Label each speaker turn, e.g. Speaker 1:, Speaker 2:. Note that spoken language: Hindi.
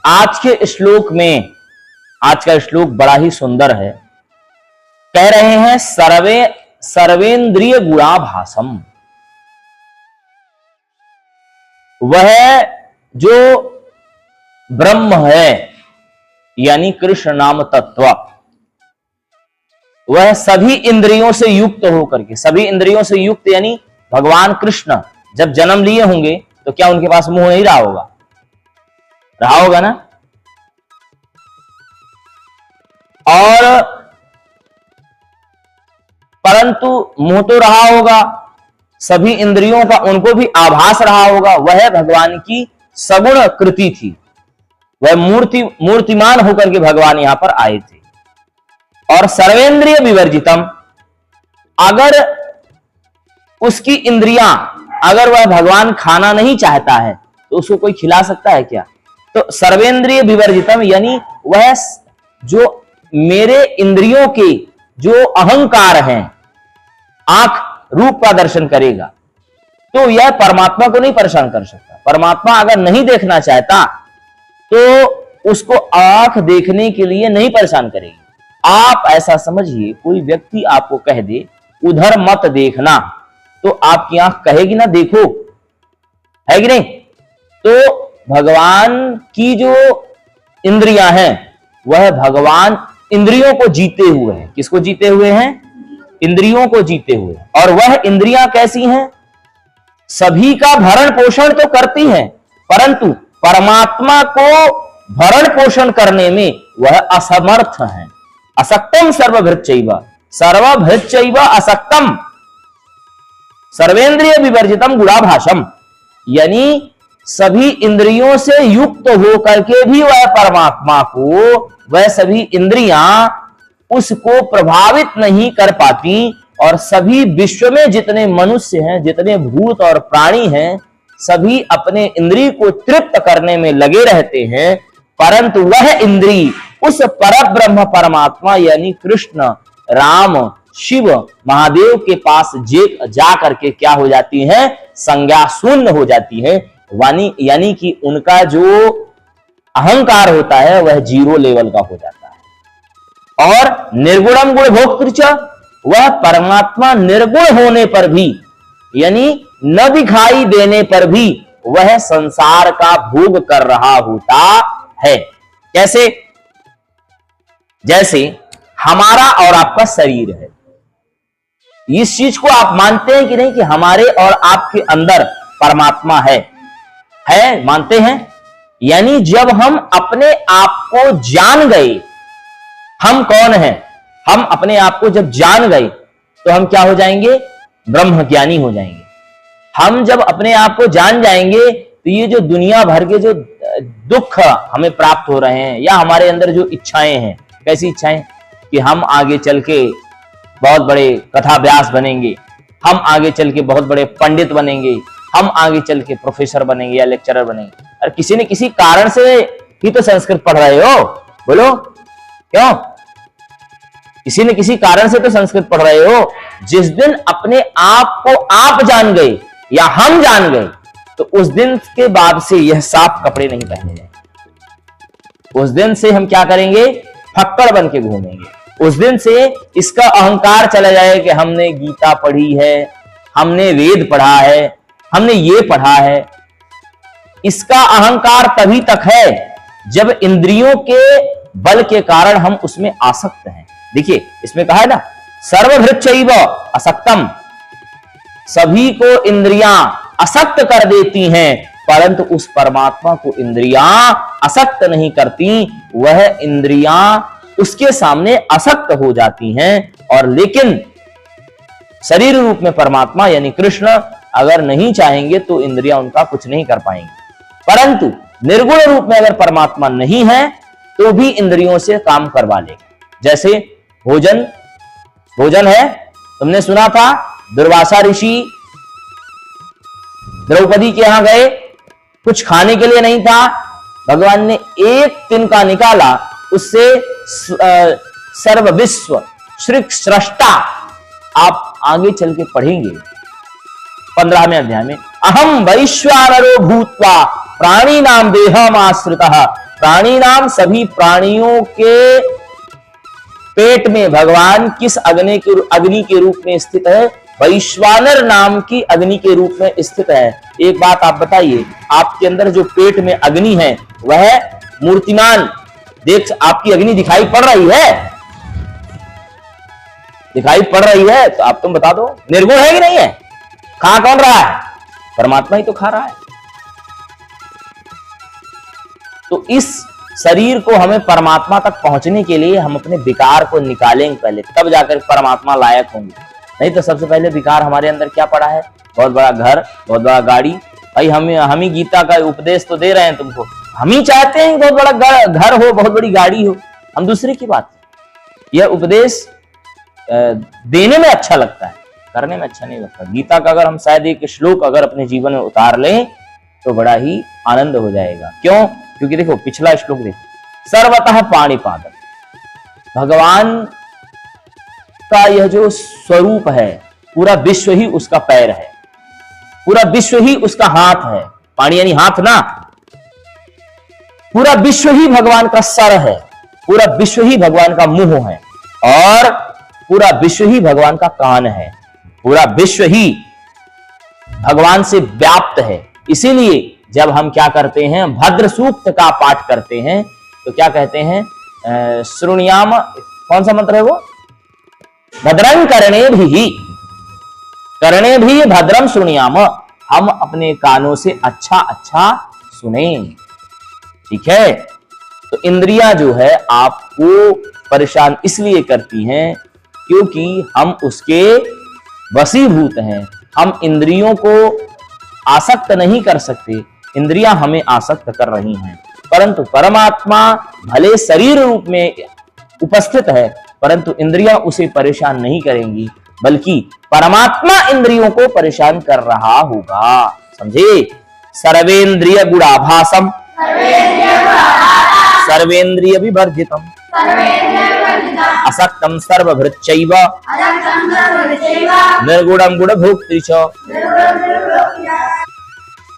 Speaker 1: आज के श्लोक में, आज का श्लोक बड़ा ही सुंदर है। कह रहे हैं सर्वेंद्रिय गुणाभासम, वह जो ब्रह्म है यानी कृष्ण नाम तत्व, वह सभी इंद्रियों से युक्त होकर के, सभी इंद्रियों से युक्त यानी भगवान कृष्ण जब जन्म लिए होंगे तो क्या उनके पास मुंह नहीं रहा होगा? रहा होगा ना। और परंतु मुंह तो रहा होगा, सभी इंद्रियों का उनको भी आभास रहा होगा। वह भगवान की सगुण कृति थी, वह मूर्तिमान होकर के भगवान यहां पर आए थे। और सर्वेंद्रिय विवर्जितम, अगर उसकी इंद्रियां, अगर वह भगवान खाना नहीं चाहता है तो उसको कोई खिला सकता है क्या? तो सर्वेंद्रिय विवर्जितम यानी वह जो मेरे इंद्रियों के जो अहंकार हैं, आंख रूप का दर्शन करेगा, तो यह परमात्मा को नहीं परेशान कर सकता। परमात्मा अगर नहीं देखना चाहता तो उसको आंख देखने के लिए नहीं परेशान करेगी। आप ऐसा समझिए, कोई व्यक्ति आपको कह दे उधर मत देखना, तो आपकी आंख कहेगी ना देखो, है कि नहीं? तो भगवान की जो इंद्रियां हैं, वह भगवान इंद्रियों को जीते हुए हैं। किसको जीते हुए हैं? इंद्रियों को जीते हुए। और वह इंद्रियां कैसी हैं? सभी का भरण पोषण तो करती हैं, परंतु परमात्मा को भरण पोषण करने में वह असमर्थ है। असक्तम सर्वभृच्चैव, सर्वभृच्चैव असक्तम सर्वेंद्रिय विवर्जितम गुणाभासम, यानी सभी इंद्रियों से युक्त होकर के भी वह परमात्मा को, वह सभी इंद्रियां उसको प्रभावित नहीं कर पाती। और सभी विश्व में जितने मनुष्य हैं, जितने भूत और प्राणी हैं, सभी अपने इंद्रिय को तृप्त करने में लगे रहते हैं, परंतु वह इंद्रिय उस परब्रह्म परमात्मा यानी कृष्ण, राम, शिव, महादेव के पास जा करके क्या हो जाती है? संज्ञा शून्य हो जाती है। यानी कि उनका जो अहंकार होता है वह जीरो लेवल का हो जाता है। और निर्गुणम गुण भोक्तृ, वह परमात्मा निर्गुण होने पर भी, यानी न दिखाई देने पर भी वह संसार का भोग कर रहा होता है। कैसे? जैसे हमारा और आपका शरीर है, इस चीज को आप मानते हैं कि नहीं कि हमारे और आपके अंदर परमात्मा है? मानते हैं। यानी जब हम अपने आप को जान गए, हम कौन हैं, हम अपने आप को जब जान गए तो हम क्या हो जाएंगे? ब्रह्म ज्ञानी हो जाएंगे। हम जब अपने आप को जान जाएंगे तो ये जो दुनिया भर के जो दुख हमें प्राप्त हो रहे हैं, या हमारे अंदर जो इच्छाएं हैं, कैसी इच्छाएं कि हम आगे चल के बहुत बड़े कथा व्यास बनेंगे, हम आगे चल के बहुत बड़े पंडित बनेंगे, हम आगे चल के प्रोफेसर बनेंगे या लेक्चरर बनेंगे। और किसी न किसी कारण से ही तो संस्कृत पढ़ रहे हो, बोलो क्यों? किसी न किसी कारण से तो संस्कृत पढ़ रहे हो। जिस दिन अपने आप को आप जान गए या हम जान गए, तो उस दिन के बाद से यह साफ कपड़े नहीं पहने जाएंगे। उस दिन से हम क्या करेंगे? फक्कड़ बन के घूमेंगे। उस दिन से इसका अहंकार चला जाए कि हमने गीता पढ़ी है, हमने वेद पढ़ा है, हमने ये पढ़ा है। इसका अहंकार तभी तक है जब इंद्रियों के बल के कारण हम उसमें आसक्त हैं। देखिए इसमें कहा है ना, सर्वभृच्चैव असक्तम, सभी को इंद्रियां असक्त कर देती हैं, परंतु उस परमात्मा को इंद्रियां असक्त नहीं करती। वह इंद्रियां उसके सामने असक्त हो जाती हैं। और लेकिन शरीर रूप में परमात्मा यानी कृष्ण अगर नहीं चाहेंगे तो इंद्रियां उनका कुछ नहीं कर पाएंगी। परंतु निर्गुण रूप में अगर परमात्मा नहीं है तो भी इंद्रियों से काम करवा लेगा। जैसे भोजन है, तुमने सुना था दुर्वासा ऋषि द्रौपदी के यहां गए, कुछ खाने के लिए नहीं था, भगवान ने एक तिनका निकाला, उससे सर्व विश्व श्री सृष्टा, आप आगे चल के पढ़ेंगे 15वें अध्याय में, अहम वैश्वानरो भूत्वा प्राणी नाम देहम आश्रितः, प्राणी नाम सभी प्राणियों के पेट में भगवान किस अग्नि के रूप में स्थित है? वैश्वानर नाम की अग्नि के रूप में स्थित है। एक बात आप बताइए, आपके अंदर जो पेट में अग्नि है वह मूर्तिमान देख, आपकी अग्नि दिखाई पड़ रही है? दिखाई पड़ रही है तो आप तुम बता दो, निर्गुण है कि नहीं है? खा कौन रहा है? परमात्मा ही तो खा रहा है। तो इस शरीर को हमें परमात्मा तक पहुंचने के लिए हम अपने विकार को निकालेंगे पहले, तब जाकर परमात्मा लायक होंगे। नहीं तो सबसे पहले विकार हमारे अंदर क्या पड़ा है? बहुत बड़ा घर, बहुत बड़ा गाड़ी। भाई हम ही गीता का उपदेश तो दे रहे हैं तुमको, हम ही चाहते हैं बहुत बड़ा घर हो, बहुत बड़ी गाड़ी हो, हम दूसरे की बात। यह उपदेश देने में अच्छा लगता है, करने में अच्छा नहीं लगता। गीता का अगर हम शायद एक श्लोक अगर अपने जीवन में उतार लें तो बड़ा ही आनंद हो जाएगा। क्यों? क्योंकि देखो पिछला श्लोक देखो, सर्वतः पाणिपादम, भगवान का यह जो स्वरूप है पूरा विश्व ही उसका पैर है, पूरा विश्व ही उसका हाथ है। पाणी यानी हाथ ना, पूरा विश्व ही भगवान का सर है, पूरा विश्व ही भगवान का मुंह है, और पूरा विश्व ही भगवान का कान है, पूरा विश्व ही भगवान से व्याप्त है। इसीलिए जब हम क्या करते हैं, भद्र सूक्त का पाठ करते हैं तो क्या कहते हैं? श्रुणियाम, कौन सा मंत्र है वो? भद्रं करणे भी भद्रम श्रुणियाम, हम अपने कानों से अच्छा अच्छा सुने। ठीक है? तो इंद्रियां जो है आपको परेशान इसलिए करती हैं क्योंकि हम उसके वशीभूत हैं। हम इंद्रियों को आसक्त नहीं कर सकते, इंद्रियां हमें आसक्त कर रही हैं। परंतु परमात्मा भले शरीर रूप में उपस्थित है, परंतु इंद्रियां उसे परेशान नहीं करेंगी, बल्कि परमात्मा इंद्रियों को परेशान कर रहा होगा। समझे? सर्वेंद्रिय गुणाभासम सर्वेंद्रिय विवर्जितम असक्तम सर्वभृच्चैव निर्गुणम गुणभोक्तृ च